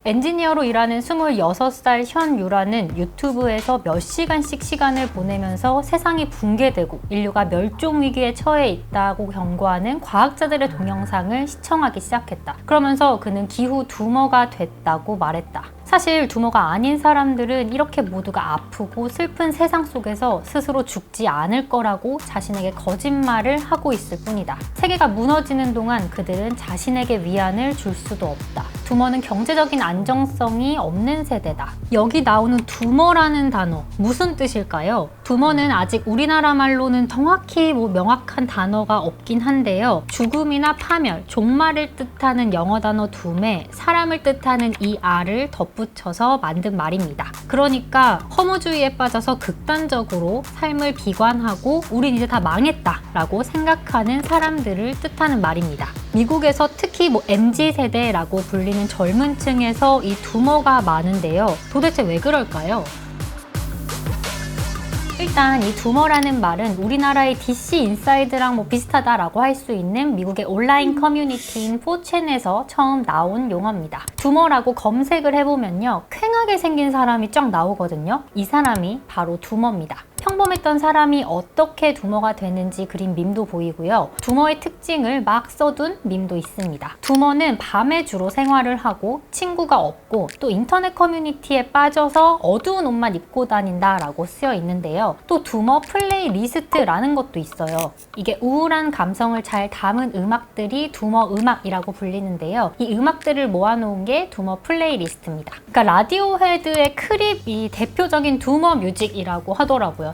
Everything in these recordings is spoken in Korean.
엔지니어로 일하는 26살 현 유라는 유튜브에서 몇 시간씩 시간을 보내면서 세상이 붕괴되고 인류가 멸종 위기에 처해 있다고 경고하는 과학자들의 동영상을 시청하기 시작했다. 그러면서 그는 기후 두머가 됐다고 말했다. 사실 두머가 아닌 사람들은 이렇게 모두가 아프고 슬픈 세상 속에서 스스로 죽지 않을 거라고 자신에게 거짓말을 하고 있을 뿐이다. 세계가 무너지는 동안 그들은 자신에게 위안을 줄 수도 없다. 두머는 경제적인 안정성이 없는 세대다. 여기 나오는 두머라는 단어 무슨 뜻일까요? 두머는 아직 우리나라 말로는 정확히 명확한 단어가 없긴 한데요. 죽음이나 파멸, 종말을 뜻하는 영어 단어 둠에 사람을 뜻하는 이 R을 덧붙여서 만든 말입니다. 그러니까 허무주의에 빠져서 극단적으로 삶을 비관하고 우린 이제 다 망했다 라고 생각하는 사람들을 뜻하는 말입니다. 미국에서 특히 MZ세대라고 불리는 젊은 층에서 이 두머가 많은데요. 도대체 왜 그럴까요? 일단 이 두머라는 말은 우리나라의 DC 인사이드랑 비슷하다라고 할 수 있는 미국의 온라인 커뮤니티인 4chan에서 처음 나온 용어입니다. 두머라고 검색을 해보면요. 퀭하게 생긴 사람이 쫙 나오거든요. 이 사람이 바로 두머입니다. 평범했던 사람이 어떻게 두머가 되는지 그린 밈도 보이고요. 두머의 특징을 막 써둔 밈도 있습니다. 두머는 밤에 주로 생활을 하고 친구가 없고 또 인터넷 커뮤니티에 빠져서 어두운 옷만 입고 다닌다라고 쓰여 있는데요. 또 두머 플레이리스트라는 것도 있어요. 이게 우울한 감성을 잘 담은 음악들이 두머 음악이라고 불리는데요. 이 음악들을 모아놓은 게 두머 플레이리스트입니다. 그러니까 라디오헤드의 크립이 대표적인 두머 뮤직이라고 하더라고요.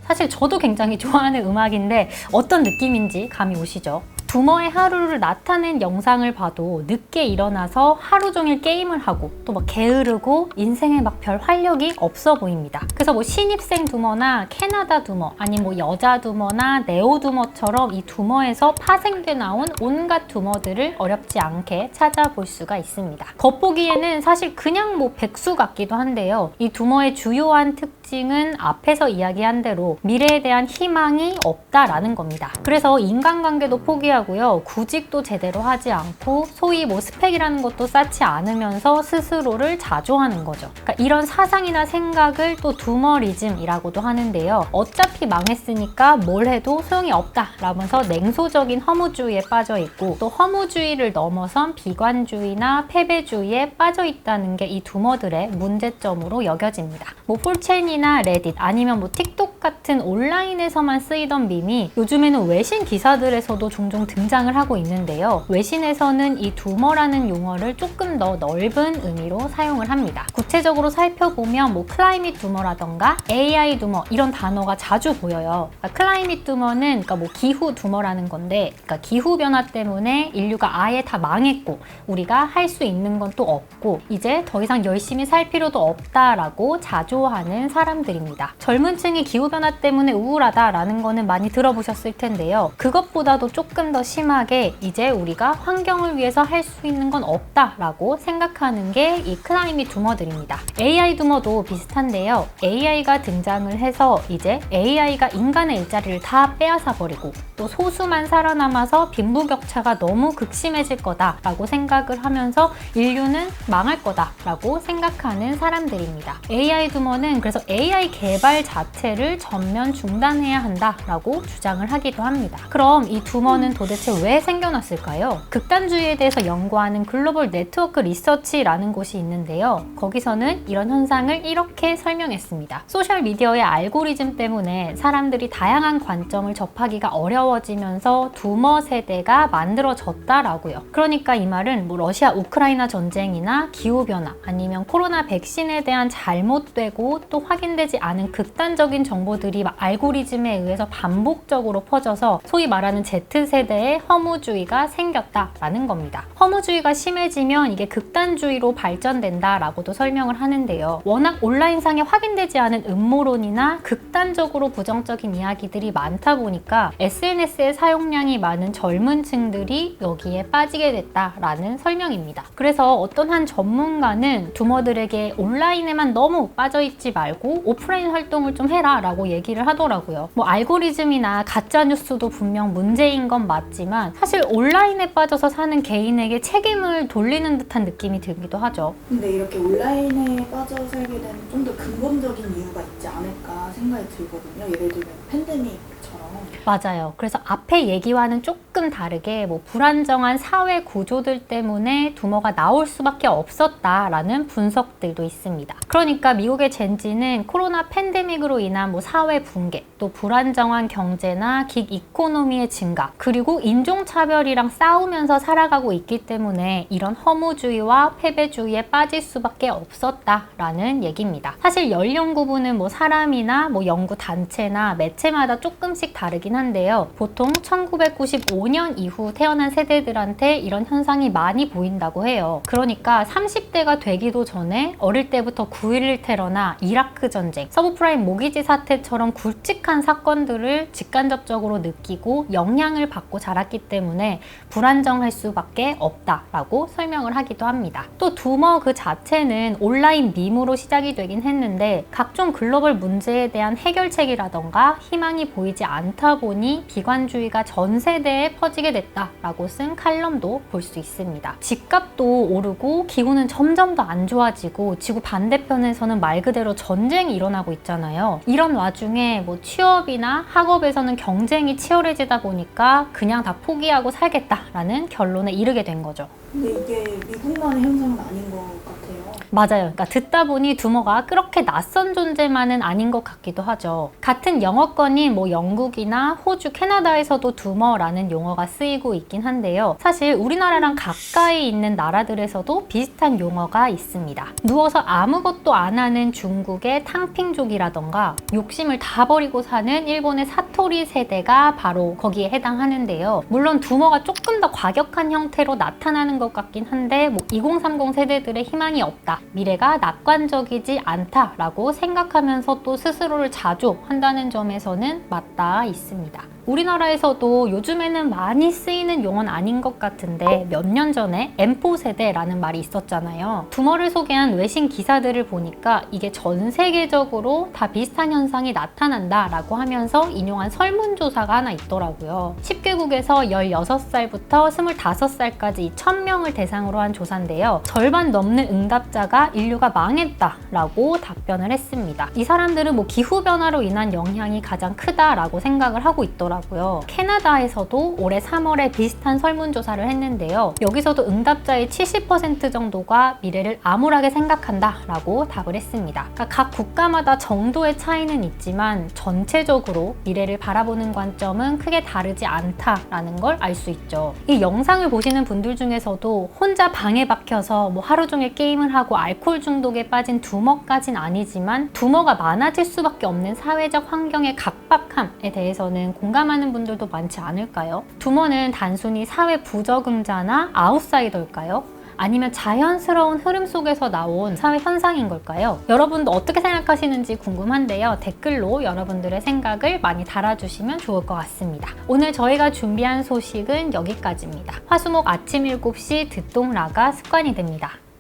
사실 저도 굉장히 좋아하는 음악인데 어떤 느낌인지 감이 오시죠? 두머의 하루를 나타낸 영상을 봐도 늦게 일어나서 하루 종일 게임을 하고 또 게으르고 인생에 별 활력이 없어 보입니다. 그래서 신입생 두머나 캐나다 두머 아니면 여자 두머나 네오 두머처럼 이 두머에서 파생돼 나온 온갖 두머들을 어렵지 않게 찾아볼 수가 있습니다. 겉보기에는 사실 그냥 백수 같기도 한데요. 이 두머의 주요한 특징은 앞에서 이야기한 대로 미래에 대한 희망이 없다라는 겁니다. 그래서 인간관계도 포기하고 구직도 제대로 하지 않고 소위 스펙이라는 것도 쌓지 않으면서 스스로를 자조하는 거죠. 그러니까 이런 사상이나 생각을 또 두머리즘이라고도 하는데요. 어차피 망했으니까 뭘 해도 소용이 없다 라면서 냉소적인 허무주의에 빠져 있고 또 허무주의를 넘어선 비관주의나 패배주의에 빠져 있다는 게 이 두머들의 문제점으로 여겨집니다. 4chan이나 레딧 아니면 틱톡 같은 온라인에서만 쓰이던 밈이 요즘에는 외신 기사들에서도 종종 등장을 하고 있는데요. 외신에서는 이 두머라는 용어를 조금 더 넓은 의미로 사용을 합니다. 구체적으로 살펴보면 클라이밋 두머라던가 AI 두머 이런 단어가 자주 보여요. 클라이밋 두머는 기후 두머라는 건데 기후변화 때문에 인류가 아예 다 망했고 우리가 할 수 있는 건 또 없고 이제 더 이상 열심히 살 필요도 없다라고 자조하는 사람들입니다. 젊은 층이 기후변화 때문에 우울하다라는 거는 많이 들어보셨을 텐데요. 그것보다도 조금 더 심하게 이제 우리가 환경을 위해서 할 수 있는 건 없다라고 생각하는 게 이 클라이밋 두머들입니다. AI 두머도 비슷한데요. AI가 등장을 해서 이제 AI가 인간의 일자리를 다 빼앗아 버리고 또 소수만 살아남아서 빈부격차가 너무 극심해질 거다라고 생각을 하면서 인류는 망할 거다라고 생각하는 사람들입니다. AI 두머는 그래서 AI 개발 자체를 전면 중단해야 한다라고 주장을 하기도 합니다. 그럼 이 두머는 도대체 왜 생겨났을까요? 극단주의에 대해서 연구하는 글로벌 네트워크 리서치라는 곳이 있는데요. 거기서는 이런 현상을 이렇게 설명했습니다. 소셜미디어의 알고리즘 때문에 사람들이 다양한 관점을 접하기가 어려워지면서 두머 세대가 만들어졌다라고요. 그러니까 이 말은 러시아 우크라이나 전쟁이나 기후변화 아니면 코로나 백신에 대한 잘못되고 또 확인되지 않은 극단적인 정보들이 알고리즘에 의해서 반복적으로 퍼져서 소위 말하는 Z세대의 허무주의가 생겼다라는 겁니다. 허무주의가 심해지면 이게 극단주의로 발전된다라고도 설명을 하는데요. 워낙 온라인상에 확인되지 않은 음모론이나 극단적으로 부정적인 이야기들이 많다 보니까 SNS의 사용량이 많은 젊은 층들이 여기에 빠지게 됐다라는 설명입니다. 그래서 어떤 한 전문가는 두머들에게 온라인에만 너무 빠져있지 말고 오프라인 활동을 좀 해라 라고 라고 얘기를 하더라고요. 뭐 알고리즘이나 가짜뉴스도 분명 문제인 건 맞지만 사실 온라인에 빠져서 사는 개인에게 책임을 돌리는 듯한 느낌이 들기도 하죠. 근데 이렇게 온라인에 빠져 살게 된 좀 더 근본적인 이유가 있지 않을까 생각이 들거든요. 예를 들면 팬데믹처럼. 맞아요. 그래서 앞에 얘기와는 조금 다르게 뭐 불안정한 사회 구조들 때문에 두머가 나올 수밖에 없었다라는 분석들도 있습니다. 그러니까 미국의 젠지는 코로나 팬데믹으로 인한 뭐 사회 붕괴, 또 불안정한 경제나 긱 이코노미의 증가, 그리고 인종차별이랑 싸우면서 살아가고 있기 때문에 이런 허무주의와 패배주의에 빠질 수밖에 없었다라는 얘기입니다. 사실 연령 구분은 뭐 사람이나 뭐 연구 단체나 매체마다 조금씩 다르긴 한데요. 보통 1995년 이후 태어난 세대들한테 이런 현상이 많이 보인다고 해요. 그러니까 30대가 되기도 전에 어릴 때부터 9.11 테러나 이라크 전쟁, 서브프라임 모기지 사태처럼 굵직한 사건들을 직간접적으로 느끼고 영향을 받고 자랐기 때문에 불안정할 수밖에 없다라고 설명을 하기도 합니다. 또 두머 그 자체는 온라인 밈으로 시작이 되긴 했는데 각종 글로벌 문제에 대한 해결책이라던가 희망이 보이지 않다 보니 비관주의가 전 세대에 퍼지게 됐다라고 쓴 칼럼도 볼 수 있습니다. 집값도 오르고 기후는 점점 더 안 좋아지고 지구 반대편에서는 말 그대로 전쟁이 일어나고 있잖아요. 이런 와중에 뭐 취업이나 학업에서는 경쟁이 치열해지다 보니까 그냥 다 포기하고 살겠다라는 결론에 이르게 된 거죠. 근데 이게 미국만의 현상은 아닌 것 같아요. 맞아요. 그러니까 듣다 보니 두머가 그렇게 낯선 존재만은 아닌 것 같기도 하죠. 같은 영어권인 뭐 영국이나 호주, 캐나다에서도 두머라는 용어가 쓰이고 있긴 한데요. 사실 우리나라랑 가까이 있는 나라들에서도 비슷한 용어가 있습니다. 누워서 아무것도 안 하는 중국의 탕핑족이라던가 욕심을 다 버리고 사는 일본의 사토리 세대가 바로 거기에 해당하는데요. 물론 두머가 조금 더 과격한 형태로 나타나는 것 같긴 한데 뭐 2030 세대들의 희망이 없다. 미래가 낙관적이지 않다라고 생각하면서 또 스스로를 자족한다는 점에서는 맞닿아 있습니다. 우리나라에서도 요즘에는 많이 쓰이는 용어는 아닌 것 같은데 몇 년 전에 M4 세대라는 말이 있었잖아요. 두머를 소개한 외신 기사들을 보니까 이게 전 세계적으로 다 비슷한 현상이 나타난다라고 하면서 인용한 설문조사가 하나 있더라고요. 10개국에서 16살부터 25살까지 1000명을 대상으로 한 조사인데요. 절반 넘는 응답자가 인류가 망했다라고 답변을 했습니다. 이 사람들은 뭐 기후변화로 인한 영향이 가장 크다라고 생각을 하고 있더라고요. 캐나다에서도 올해 3월에 비슷한 설문조사를 했는데요. 여기서도 응답자의 70% 정도가 미래를 암울하게 생각한다 라고 답을 했습니다. 그러니까 각 국가마다 정도의 차이는 있지만 전체적으로 미래를 바라보는 관점은 크게 다르지 않다라는 걸 알 수 있죠. 이 영상을 보시는 분들 중에서도 혼자 방에 박혀서 뭐 하루 종일 게임을 하고 알코올 중독에 빠진 두머까진 아니지만 두머가 많아질 수밖에 없는 사회적 환경의 각박함에 대해서는 공감하는 분들도 많지 않을까요? 두머는 단순히 사회 부적응자나 아웃사이더일까요? 아니면 자연스러운 흐름 속에서 나온 사회 현상인 걸까요? 여러분도 어떻게 생각하시는지 궁금한데요. 댓글로 여러분들의 생각을 많이 달아주시면 좋을 것 같습니다. 오늘 저희가 준비한 소식은 여기까지입니다. 화수목 아침 7시 듣동라가 습관이 됩니다.